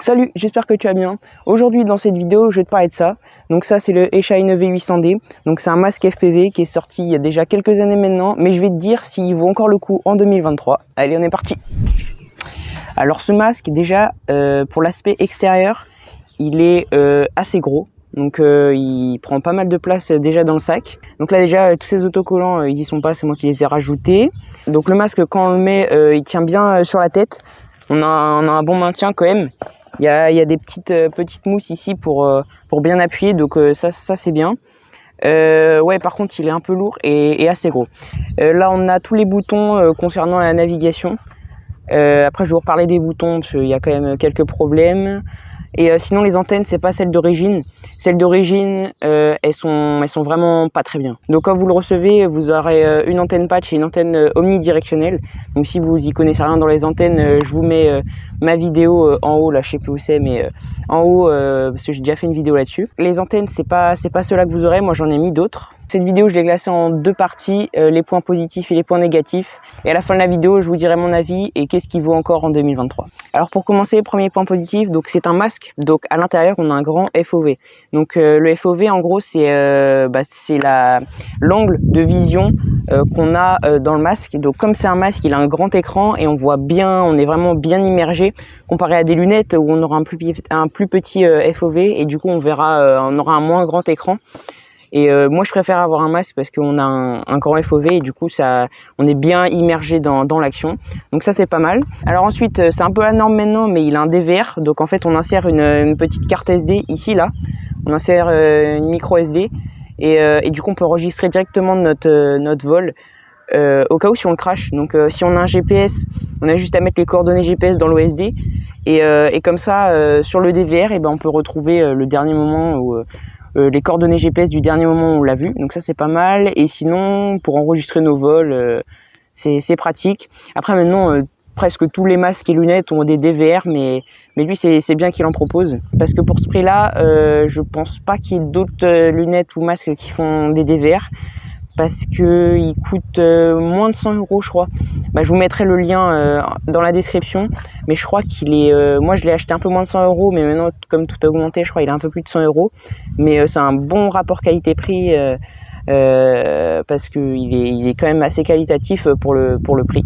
Salut, j'espère que tu vas bien. Aujourd'hui dans cette vidéo je vais te parler de ça. Donc ça c'est le Eshine V800D. Donc c'est un masque FPV qui est sorti il y a déjà quelques années maintenant. Mais je vais te dire s'il vaut encore le coup en 2023. Allez, on est parti. Alors ce masque déjà pour l'aspect extérieur il est assez gros. Donc il prend pas mal de place déjà dans le sac. Donc là déjà tous ces autocollants ils y sont pas, c'est moi qui les ai rajoutés. Donc le masque quand on le met il tient bien sur la tête. On a un bon maintien quand même. Il y a des petites mousses ici pour bien appuyer, donc ça c'est bien. Ouais, par contre il est un peu lourd et assez gros. Là on a tous les boutons concernant la navigation. Après je vais vous reparler des boutons parce qu'il y a quand même quelques problèmes. Et sinon les antennes c'est pas celles d'origine. Celles d'origine elles sont vraiment pas très bien. Donc quand vous le recevez vous aurez une antenne patch et une antenne omnidirectionnelle. Donc si vous y connaissez rien dans les antennes, je vous mets ma vidéo en haut, là je sais plus où c'est, mais en haut parce que j'ai déjà fait une vidéo là-dessus. Les antennes c'est pas ceux-là que vous aurez, moi j'en ai mis d'autres. Cette vidéo je l'ai classée en deux parties, les points positifs et les points négatifs. Et à la fin de la vidéo je vous dirai mon avis et qu'est-ce qui vaut encore en 2023. Alors pour commencer, premier point positif, donc c'est un masque, donc à l'intérieur on a un grand FOV. Donc le FOV en gros c'est l'angle de vision qu'on a dans le masque. Donc comme c'est un masque, il a un grand écran et on voit bien, on est vraiment bien immergé comparé à des lunettes où on aura un plus petit FOV et du coup on aura un moins grand écran. Et moi je préfère avoir un masque parce qu'on a un grand FOV et du coup on est bien immergé dans l'action. Donc ça c'est pas mal. Alors ensuite c'est un peu la norme maintenant, mais il a un DVR. Donc en fait on insère une petite carte SD ici là. On insère une micro SD et du coup on peut enregistrer directement notre vol au cas où si on le crash. Donc si on a un GPS, on a juste à mettre les coordonnées GPS dans l'OSD et comme ça sur le DVR et ben on peut retrouver le dernier moment où les coordonnées GPS du dernier moment où on l'a vu, donc ça c'est pas mal. Et sinon pour enregistrer nos vols c'est pratique. Après maintenant presque tous les masques et lunettes ont des DVR, mais lui c'est bien qu'il en propose parce que pour ce prix là je pense pas qu'il y ait d'autres lunettes ou masques qui font des DVR parce que il coûte moins de 100 € je crois. Je vous mettrai le lien dans la description, mais je crois qu'il est moi je l'ai acheté un peu moins de 100 €, mais maintenant comme tout a augmenté je crois il est un peu plus de 100 €, mais c'est un bon rapport qualité-prix parce que il est quand même assez qualitatif pour le prix.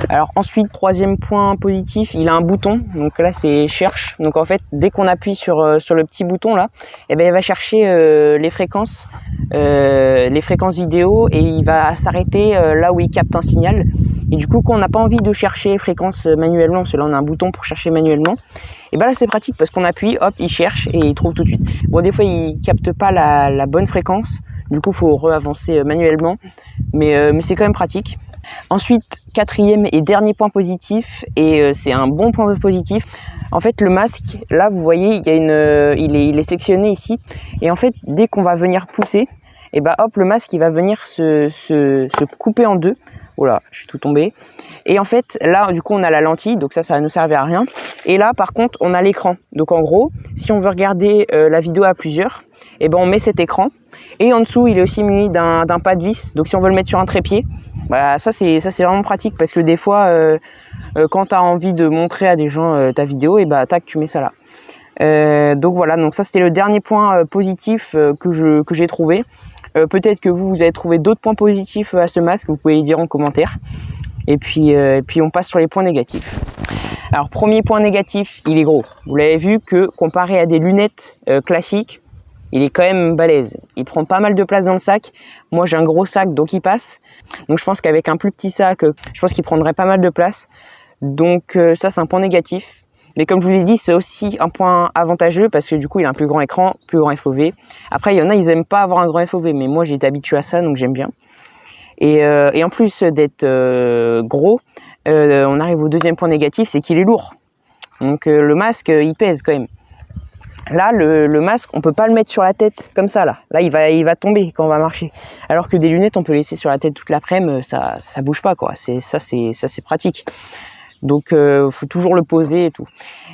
Alors ensuite troisième point positif, il a un bouton, donc là c'est cherche. Donc en fait dès qu'on appuie sur le petit bouton là, et ben il va chercher les fréquences vidéo et il va s'arrêter là où il capte un signal. Et du coup quand on n'a pas envie de chercher fréquence manuellement, parce que là on a un bouton pour chercher manuellement, et ben là c'est pratique parce qu'on appuie, hop, il cherche et il trouve tout de suite. Bon des fois il capte pas la bonne fréquence, du coup faut re-avancer manuellement, mais c'est quand même pratique. Ensuite quatrième et dernier point positif, et c'est un bon point positif, en fait le masque là vous voyez il est sectionné ici, et en fait dès qu'on va venir pousser, et ben hop le masque il va venir se couper en deux. Oh là, je suis tout tombé. Et en fait, là, du coup, on a la lentille, donc ça va nous servir à rien. Et là, par contre, on a l'écran. Donc en gros, si on veut regarder la vidéo à plusieurs, et ben on met cet écran. Et en dessous, il est aussi muni d'un pas de vis. Donc si on veut le mettre sur un trépied, ça c'est vraiment pratique parce que des fois, quand tu as envie de montrer à des gens ta vidéo, et tac, tu mets ça là. Donc voilà, donc ça c'était le dernier point positif que j'ai trouvé. Peut-être que vous avez trouvé d'autres points positifs à ce masque, vous pouvez les dire en commentaire. Et puis on passe sur les points négatifs. Alors premier point négatif, il est gros. Vous l'avez vu que comparé à des lunettes classiques, il est quand même balèze. Il prend pas mal de place dans le sac. Moi j'ai un gros sac donc il passe. Donc je pense qu'avec un plus petit sac, je pense qu'il prendrait pas mal de place. Donc ça c'est un point négatif. Mais comme je vous l'ai dit, c'est aussi un point avantageux parce que du coup il a un plus grand écran, plus grand FOV. Après il y en a, ils aiment pas avoir un grand FOV, mais moi j'ai été habitué à ça donc j'aime bien. Et en plus d'être gros, on arrive au deuxième point négatif, c'est qu'il est lourd. Donc le masque il pèse quand même. Là le masque on peut pas le mettre sur la tête comme ça là. Là il va tomber quand on va marcher. Alors que des lunettes on peut laisser sur la tête toute l'après-midi, ça bouge pas quoi. C'est pratique. Donc faut toujours le poser et tout.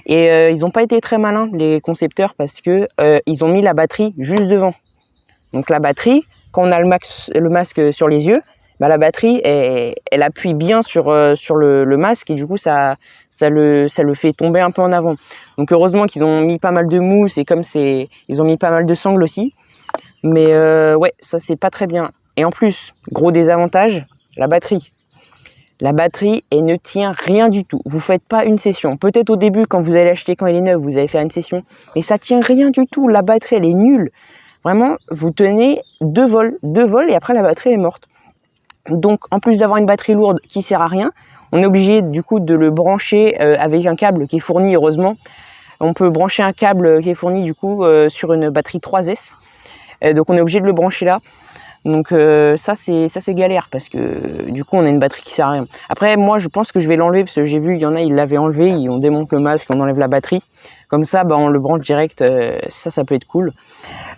Et ils n'ont pas été très malins les concepteurs parce que ils ont mis la batterie juste devant. Donc la batterie, quand on a le masque sur les yeux, la batterie elle appuie bien sur le masque et du coup ça ça le fait tomber un peu en avant. Donc heureusement qu'ils ont mis pas mal de mousse et comme ils ont mis pas mal de sangle aussi. Mais ouais, ça c'est pas très bien. Et en plus, gros désavantage, la batterie. La batterie, elle ne tient rien du tout. Vous faites pas une session. Peut-être au début, quand vous allez l'acheter, quand elle est neuve, vous allez faire une session. Mais ça tient rien du tout. La batterie, elle est nulle. Vraiment, vous tenez 2 vols et après la batterie est morte. Donc, en plus d'avoir une batterie lourde qui sert à rien, on est obligé du coup de le brancher avec un câble qui est fourni, heureusement. On peut brancher un câble qui est fourni du coup sur une batterie 3S. Donc, on est obligé de le brancher là. Donc ça c'est galère parce que du coup on a une batterie qui sert à rien. Après moi je pense que je vais l'enlever parce que j'ai vu il y en a ils l'avaient enlevé, on démonte le masque, on enlève la batterie. Comme ça on le branche direct, ça peut être cool.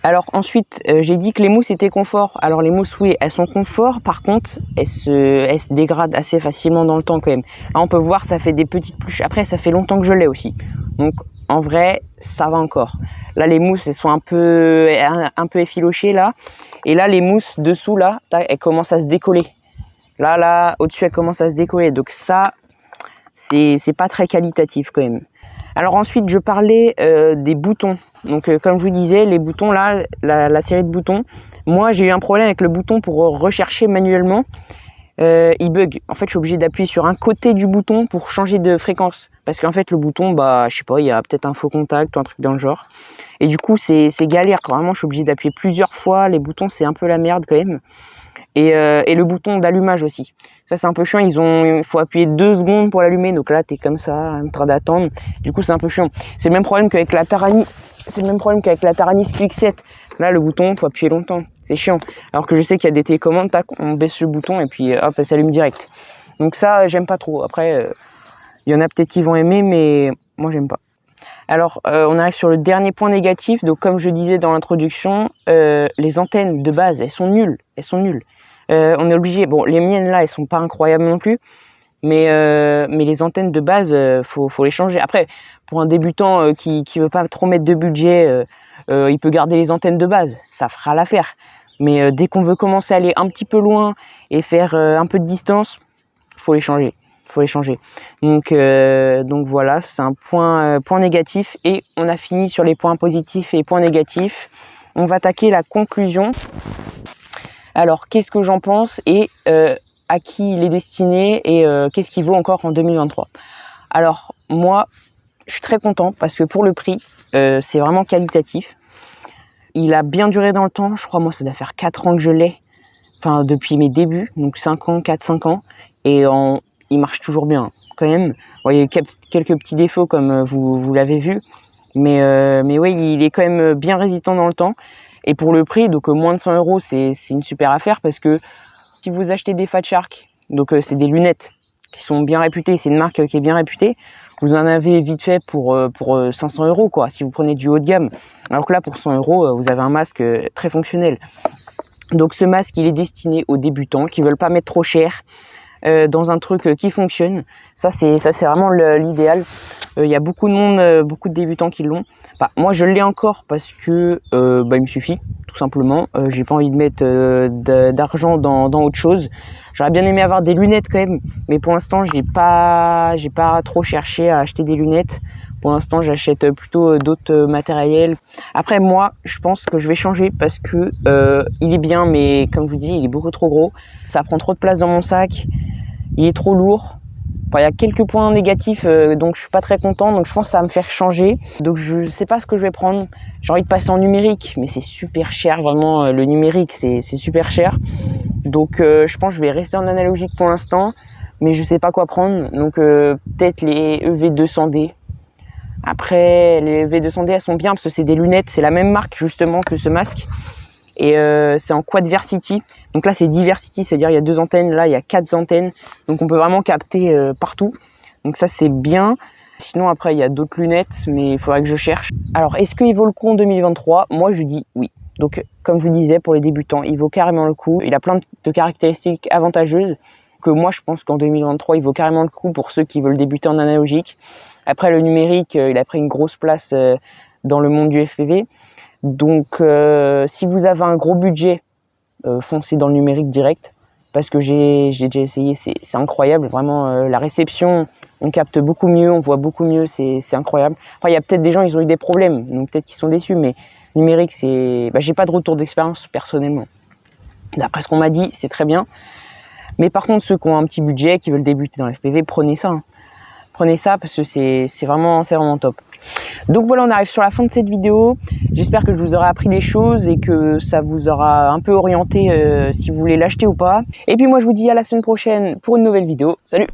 Alors ensuite j'ai dit que les mousses étaient confort. Alors les mousses oui elles sont confort, par contre elles se dégradent assez facilement dans le temps quand même. Là on peut voir ça fait des petites pluches. Après ça fait longtemps que je l'ai aussi. Donc en vrai ça va encore. Là les mousses elles sont un peu effilochées là. Et là, les mousses dessous, là, elles commencent à se décoller. Là, au-dessus, elles commencent à se décoller. Donc ça, c'est pas très qualitatif quand même. Alors ensuite, je parlais des boutons. Donc comme je vous disais, les boutons, là, la série de boutons. Moi, j'ai eu un problème avec le bouton pour rechercher manuellement. Il bug. En fait, je suis obligé d'appuyer sur un côté du bouton pour changer de fréquence. Parce qu'en fait, le bouton, je sais pas, il y a peut-être un faux contact ou un truc dans le genre. Et du coup, c'est galère. Quand vraiment, je suis obligé d'appuyer plusieurs fois. Les boutons, c'est un peu la merde quand même. Et le bouton d'allumage aussi. Ça, c'est un peu chiant. Il faut appuyer 2 secondes pour l'allumer. Donc là, t'es comme ça, en train d'attendre. Du coup, c'est un peu chiant. C'est le même problème qu'avec la Taranis. Click 7. Là, le bouton, faut appuyer longtemps. C'est chiant. Alors que je sais qu'il y a des télécommandes, tac, on baisse le bouton et puis hop, elle s'allume direct. Donc ça, j'aime pas trop. Après, il y en a peut-être qui vont aimer, mais moi, j'aime pas. Alors, on arrive sur le dernier point négatif. Donc, comme je disais dans l'introduction, les antennes de base, elles sont nulles. On est obligé. Bon, les miennes là, elles sont pas incroyables non plus, mais les antennes de base, faut les changer. Après, pour un débutant qui veut pas trop mettre de budget, il peut garder les antennes de base. Ça fera l'affaire. Mais dès qu'on veut commencer à aller un petit peu loin et faire un peu de distance, faut les changer. Donc voilà, c'est un point négatif et on a fini sur les points positifs et points négatifs. On va attaquer la conclusion. Alors, qu'est-ce que j'en pense et à qui il est destiné et qu'est-ce qu'il vaut encore en 2023. Alors, moi, je suis très content parce que pour le prix, c'est vraiment qualitatif. Il a bien duré dans le temps. Je crois, moi, ça doit faire 4 ans que je l'ai. Enfin, depuis mes débuts, donc 5 ans, 4-5 ans. Et il marche toujours bien, quand même. Bon, il y a quelques petits défauts, comme vous l'avez vu. Mais oui, il est quand même bien résistant dans le temps. Et pour le prix, donc moins de 100 €, c'est une super affaire parce que si vous achetez des Fat Shark, donc c'est des lunettes qui sont bien réputées, c'est une marque qui est bien réputée, vous en avez vite fait pour 500 € quoi, si vous prenez du haut de gamme. Alors que là, pour 100 €, vous avez un masque très fonctionnel. Donc ce masque, il est destiné aux débutants qui veulent pas mettre trop cher dans un truc qui fonctionne. Ça c'est vraiment l'idéal. Il y a beaucoup de monde, beaucoup de débutants qui l'ont. Moi je l'ai encore parce que il me suffit tout simplement. J'ai pas envie de mettre d'argent dans autre chose. J'aurais bien aimé avoir des lunettes quand même, mais pour l'instant j'ai pas trop cherché à acheter des lunettes. Pour l'instant j'achète plutôt d'autres matériels. Après moi je pense que je vais changer parce que il est bien, mais comme je vous dis il est beaucoup trop gros. Ça prend trop de place dans mon sac. Il est trop lourd. Enfin, il y a quelques points négatifs, donc je suis pas très content. Donc je pense que ça va me faire changer. Donc je sais pas ce que je vais prendre. J'ai envie de passer en numérique, mais c'est super cher. Vraiment, le numérique, c'est super cher. Donc je pense que je vais rester en analogique pour l'instant, mais je sais pas quoi prendre. Donc peut-être les EV200D. Après, les EV200D, elles sont bien parce que c'est des lunettes. C'est la même marque justement que ce masque. Et c'est en Quadversity. Donc là c'est Diversity, c'est-à-dire il y a 2 antennes, là il y a 4 antennes, donc on peut vraiment capter partout. Donc ça c'est bien. Sinon après il y a d'autres lunettes, mais il faudrait que je cherche. Alors est-ce qu'il vaut le coup en 2023? Moi je dis oui. Donc comme je vous disais, pour les débutants, il vaut carrément le coup. Il a plein de caractéristiques avantageuses que moi je pense qu'en 2023 il vaut carrément le coup pour ceux qui veulent débuter en analogique. Après le numérique, il a pris une grosse place dans le monde du FPV. Donc si vous avez un gros budget, foncez dans le numérique direct parce que j'ai déjà essayé, c'est incroyable, vraiment la réception, On capte beaucoup mieux, on voit beaucoup mieux, c'est incroyable. Après, il y a peut-être des gens, ils ont eu des problèmes, donc peut-être qu'ils sont déçus, mais numérique, c'est... Bah, j'ai pas de retour d'expérience personnellement. D'après ce qu'on m'a dit, c'est très bien. Mais par contre, ceux qui ont un petit budget, qui veulent débuter dans l'FPV, prenez ça. Hein. Prenez ça parce que c'est vraiment top. Donc voilà, on arrive sur la fin de cette vidéo. J'espère que je vous aurai appris des choses et que ça vous aura un peu orienté si vous voulez l'acheter ou pas. Et puis moi, je vous dis à la semaine prochaine pour une nouvelle vidéo. Salut!